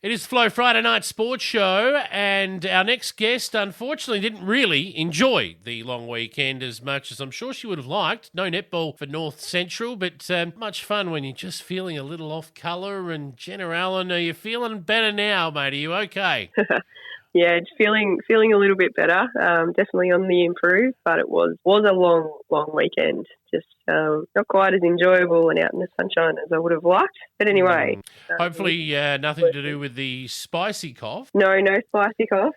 It is Flow Friday Night Sports Show, and our next guest, unfortunately, didn't really enjoy the long weekend as much as I'm sure she would have liked. No netball for North Central, but much fun when you're just feeling a little off colour. And Jenna Allen, are you feeling better now, mate? Are you okay? Yeah, it's feeling a little bit better. Definitely on the improve, but it was a long weekend. Just not quite as enjoyable and out in the sunshine as I would have liked. But anyway. Hopefully nothing to do with the spicy cough. No spicy cough.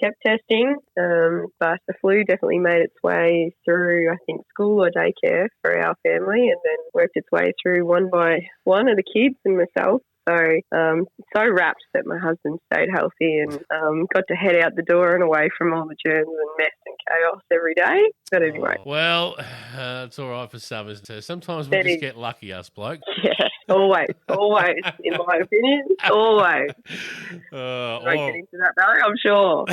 Kept testing, but the flu definitely made its way through, I think, school or daycare for our family, and then worked its way through one by one of the kids and myself. So wrapped that my husband stayed healthy and got to head out the door and away from all the germs and mess and chaos every day. But anyway. Well, it's all right for some, isn't it? Sometimes we just get lucky, us blokes. Yeah, always, in my opinion, always. Won't get into that, though, I'm sure.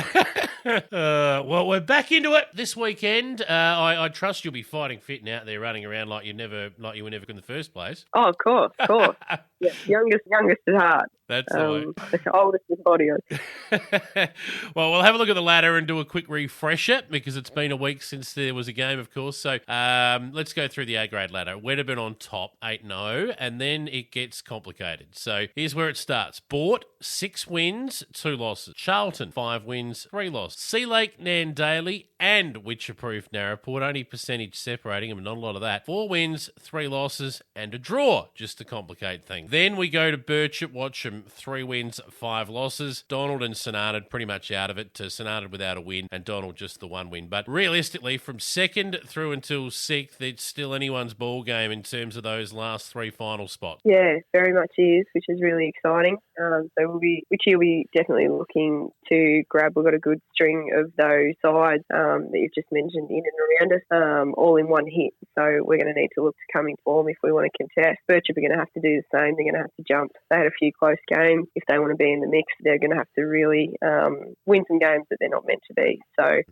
Well, we're back into it this weekend. I trust you'll be fighting fit and out there running around like you were never in the first place. Oh, of course. Yeah, youngest at heart. That's the oldest in body. Well, we'll have a look at the ladder and do a quick refresher because it's been a week since there was a game, of course. So let's go through the A-grade ladder. Wedderburn on top, 8-0, and then it gets complicated. So here's where it starts. Bort, 6 wins, 2 losses. Charlton, 5 wins, 3 losses. Sea Lake, Nandaly, and Witcher-Proof Narraport, only percentage separating them, not a lot of that. 4 wins, 3 losses, and a draw, just to complicate things. Then we go to Birchip, Watcham, 3 wins, 5 losses. Donald and Sonata pretty much out of it. Sonata without a win, and Donald just the 1 win. But realistically, from 2nd through until 6th, it's still anyone's ball game in terms of those last 3 final spots. Yeah, very much is, which is really exciting. So we'll be definitely looking to grab. We've got a good string of those sides that you've just mentioned in and around us, all in one hit. So we're going to need to look to come in form if we want to contest. Birchip are going to have to do the same. They're going to have to jump. They had a few close games. If they want to be in the mix, they're going to have to really win some games that they're not meant to be. So,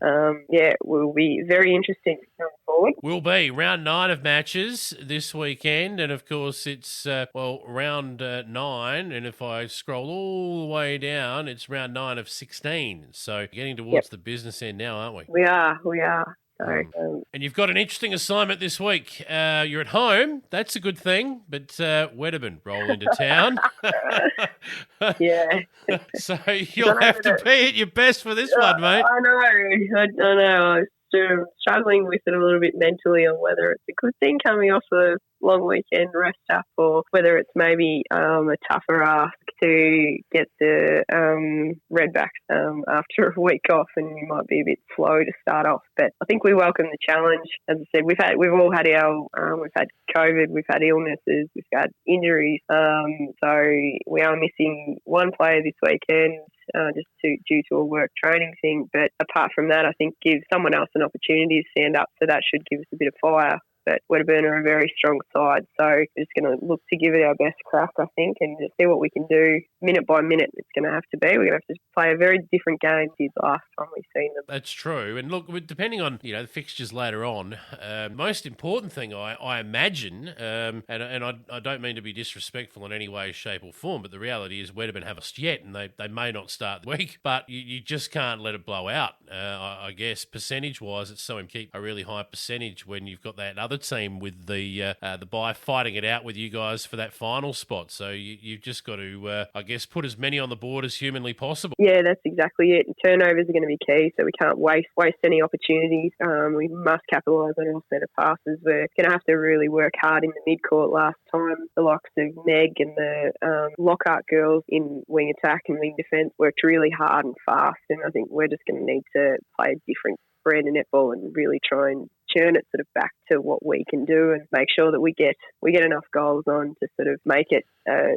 will be very interesting going forward. Will be. Round 9 of matches this weekend. And, of course, it's, round 9. And if I scroll all the way down, it's round 9 of 16. So getting towards the business end now, aren't we? We are. So, and you've got an interesting assignment this week. You're at home. That's a good thing. But Wedderburn roll into town. Yeah. So you'll have to be at your best for this one, mate. I know. I'm struggling with it a little bit mentally on whether it's a good thing coming off a long weekend rest up or whether it's maybe a tougher ask to get the Redbacks after a week off, and you might be a bit slow to start off. But I think we welcome the challenge. As I said, we've all had we've had COVID, we've had illnesses, we've had injuries. So we are missing one player this weekend. Just due to a work training thing. But apart from that, I think give someone else an opportunity to stand up, so that should give us a bit of fire. But Wedderburn are a very strong side, so we're just going to look to give it our best crack, I think, and just see what we can do minute by minute. It's going to have to be. We're going to have to play a very different game to the last time we've seen them. That's true. And look, depending on the fixtures later on, most important thing I imagine, and I don't mean to be disrespectful in any way, shape or form, but the reality is Wedderburn haven't yet, and they may not start the week, but you just can't let it blow out. I guess percentage-wise, it's so keep a really high percentage when you've got that other team with the bye fighting it out with you guys for that final spot. So you've just got to, I guess, put as many on the board as humanly possible. Yeah, that's exactly it. Turnovers are going to be key, so we can't waste any opportunities. We must capitalise on all centre passes. We're going to have to really work hard in the mid-court. Last time, the likes of Meg and the Lockhart girls in wing attack and wing defence worked really hard and fast, and I think we're just going to need to play a different brand of netball and really try and churn it sort of back to what we can do and make sure that we get enough goals on to sort of make it a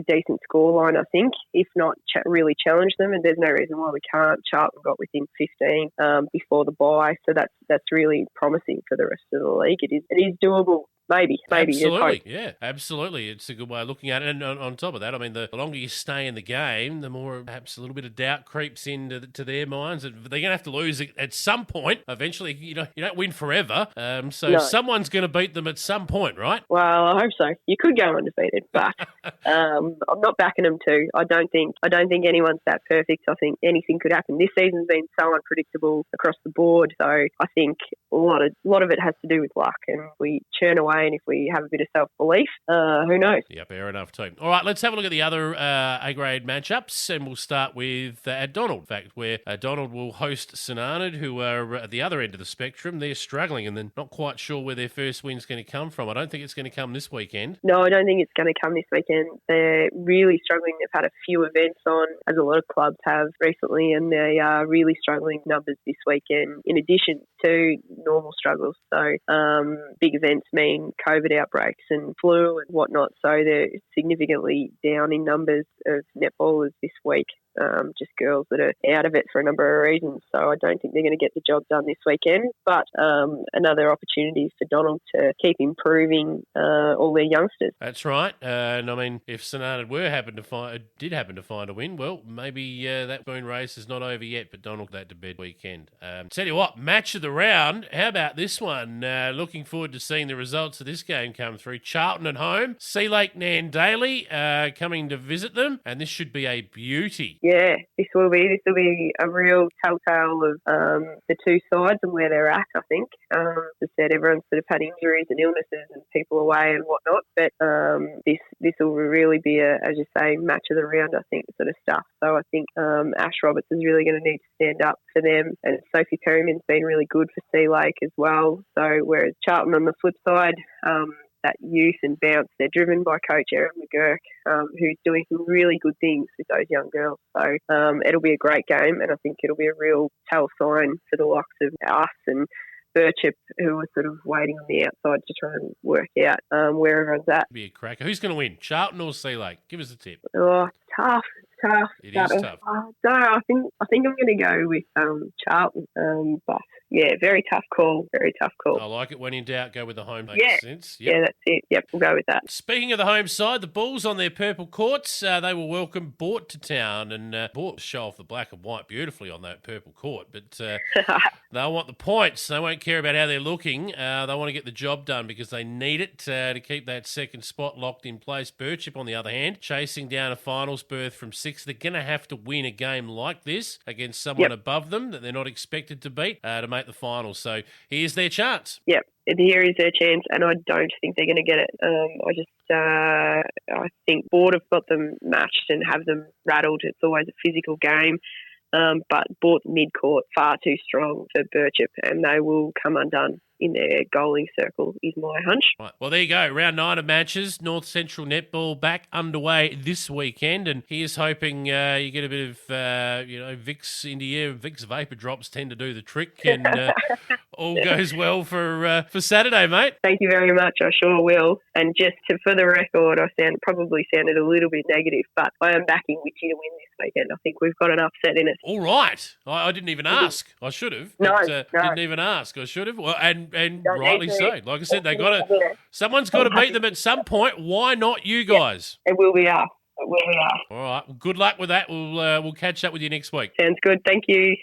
decent scoreline, I think, if not really challenge them. And there's no reason why we can't. Charlton got within 15 before the bye, so that's really promising for the rest of the league. It is doable. Maybe. Absolutely, yeah, absolutely. It's a good way of looking at it. And on top of that, I mean, the longer you stay in the game, the more perhaps a little bit of doubt creeps into their minds. They're going to have to lose at some point. Eventually, you don't win forever. So someone's going to beat them at some point, right? Well, I hope so. You could go undefeated, but I'm not backing them to. I don't think anyone's that perfect. I think anything could happen. This season's been so unpredictable across the board, so I think a lot of it has to do with luck. And if we churn away and if we have a bit of self-belief, who knows? Yeah, fair enough too. All right, let's have a look at the other A-grade matchups, and we'll start with at Donald, in fact, where Donald will host St Arnaud, who are at the other end of the spectrum. They're struggling and they're not quite sure where their first win's going to come from. I don't think it's going to come this weekend. No, I don't think it's going to come this weekend. They're really struggling. They've had a few events on, as a lot of clubs have recently, and they are really struggling numbers this weekend, in addition to normal struggles. So big events mean COVID outbreaks and flu and whatnot. So they're significantly down in numbers of netballers this week. Just girls that are out of it for a number of reasons. So I don't think they're going to get the job done this weekend. But another opportunity for Donald to keep improving all their youngsters. That's right. And I mean, if St Arnaud did happen to find a win, well, maybe that moon race is not over yet. But Donald that to bed weekend. Tell you what, match of the round. How about this one? Looking forward to seeing the results of this game come through. Charlton at home, Sea Lake Nandaly coming to visit them, and this should be a beauty. Yeah, this will be a real telltale of the two sides and where they're at, I think. As I said, everyone's sort of had injuries and illnesses and people away and whatnot, but this will really be as you say, match of the round, I think, sort of stuff. So I think Ash Roberts is really going to need to stand up for them, and Sophie Perryman's been really good for Sea Lake as well. So whereas Charlton on the flip side, that youth and bounce, they're driven by coach Erin McGurk, who's doing some really good things with those young girls. So it'll be a great game, and I think it'll be a real tell sign for the likes of us and Birchip, who are sort of waiting on the outside to try and work out where everyone's at. Be a cracker. Who's going to win, Charlton or Sea Lake? Give us a tip. Oh, tough. It is tough. I think I'm going to go with Charlton, but yeah, very tough call. I like it. When in doubt, go with the home. Yeah. Makes sense. Yep. Yeah, that's it. Yep, we'll go with that. Speaking of the home side, the Bulls on their purple courts, they will welcome Bort to town, and Bort show off the black and white beautifully on that purple court, but they want the points. They won't care about how they're looking. They want to get the job done because they need it to keep that second spot locked in place. Birchip, on the other hand, chasing down a finals berth from 6. They're going to have to win a game like this against someone above them that they're not expected to beat to make the finals. So here's their chance. Yep. Here is their chance, and I don't think they're going to get it. I think Bort have got them matched and have them rattled. It's always a physical game, but Bort mid-court far too strong for Birchip, and they will come undone in their goaling circle, is my hunch. Right. Well, there you go. Round 9 of matches. North Central Netball back underway this weekend, and here's hoping you get a bit of, Vicks into you. Vicks vapor drops tend to do the trick, and all goes well for Saturday, mate. Thank you very much. I sure will. And just for the record, I probably sounded a little bit negative, but I am backing Witchy to win this weekend. I think we've got an upset in it. All right. I didn't even ask. I should have. No. Didn't even ask. I should have. Well, and rightly so. Like I said, someone's got to beat them at some point. Why not you guys? It will be us. All right. Well, good luck with that. We'll catch up with you next week. Sounds good. Thank you.